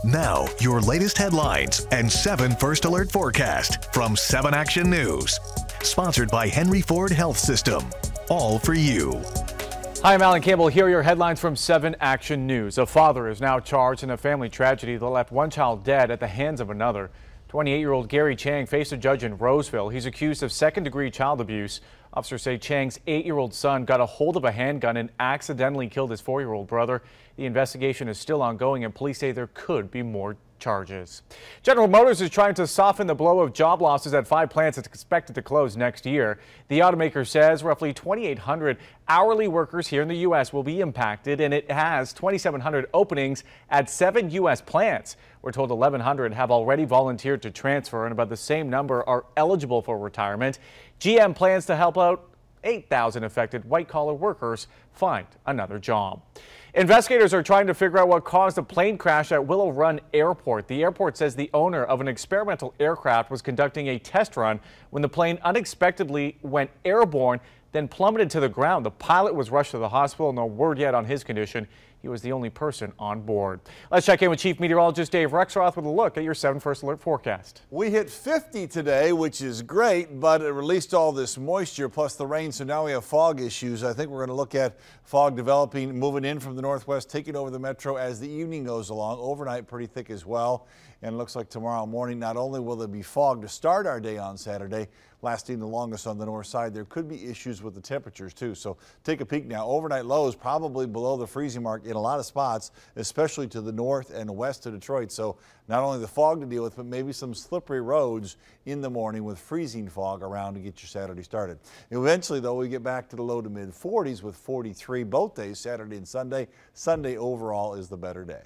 Now, your latest headlines and 7 First Alert forecast from 7 Action News. Sponsored by Henry Ford Health System. All for you. Hi, I'm Alan Campbell. Here are your headlines from 7 Action News. A father is now charged in a family tragedy that left one child dead at the hands of another. 28-year-old Gary Chang faced a judge in Roseville. He's accused of second-degree child abuse. Officers say Chang's 8-year-old son got a hold of a handgun and accidentally killed his 4-year-old brother. The investigation is still ongoing, and police say there could be more charges. General Motors is trying to soften the blow of job losses at 5 plants it's expected to close next year. The automaker says roughly 2,800 hourly workers here in the U.S. will be impacted, and it has 2,700 openings at 7 U.S. plants. We're told 1,100 have already volunteered to transfer, and about the same number are eligible for retirement. GM plans to help out 8,000 affected white-collar workers find another job. Investigators are trying to figure out what caused a plane crash at Willow Run Airport. The airport says the owner of an experimental aircraft was conducting a test run when the plane unexpectedly went airborne, then plummeted to the ground. The pilot was rushed to the hospital. No word yet on his condition. He was the only person on board. Let's check in with Chief Meteorologist Dave Rexroth with a look at your 7 First Alert forecast. We hit 50 today, which is great, but it released all this moisture plus the rain, so now we have fog issues. I think we're going to look at fog developing, moving in from the northwest, taking over the metro as the evening goes along. Overnight, pretty thick as well. And it looks like tomorrow morning, not only will there be fog to start our day on Saturday, lasting the longest on the north side, there could be issues with the temperatures too. So take a peek now. Overnight lows probably below the freezing mark in a lot of spots, especially to the north and west of Detroit. So not only the fog to deal with, but maybe some slippery roads in the morning with freezing fog around to get your Saturday started. Eventually, though, we get back to the low to mid 40s with 43 both days, Saturday and Sunday. Sunday overall is the better day.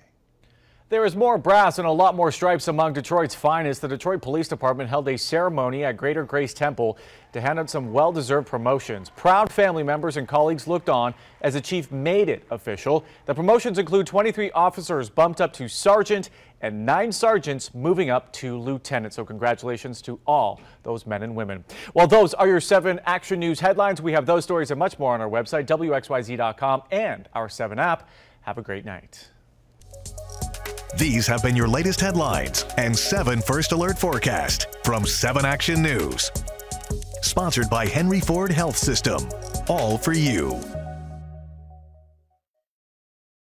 There is more brass and a lot more stripes among Detroit's finest. The Detroit Police Department held a ceremony at Greater Grace Temple to hand out some well-deserved promotions. Proud family members and colleagues looked on as the chief made it official. The promotions include 23 officers bumped up to sergeant and 9 sergeants moving up to lieutenant. So congratulations to all those men and women. Well, those are your 7 Action News headlines. We have those stories and much more on our website, WXYZ.com, and our 7 app. Have a great night. These have been your latest headlines and 7 First Alert forecast from 7 Action News. Sponsored by Henry Ford Health System. All for you.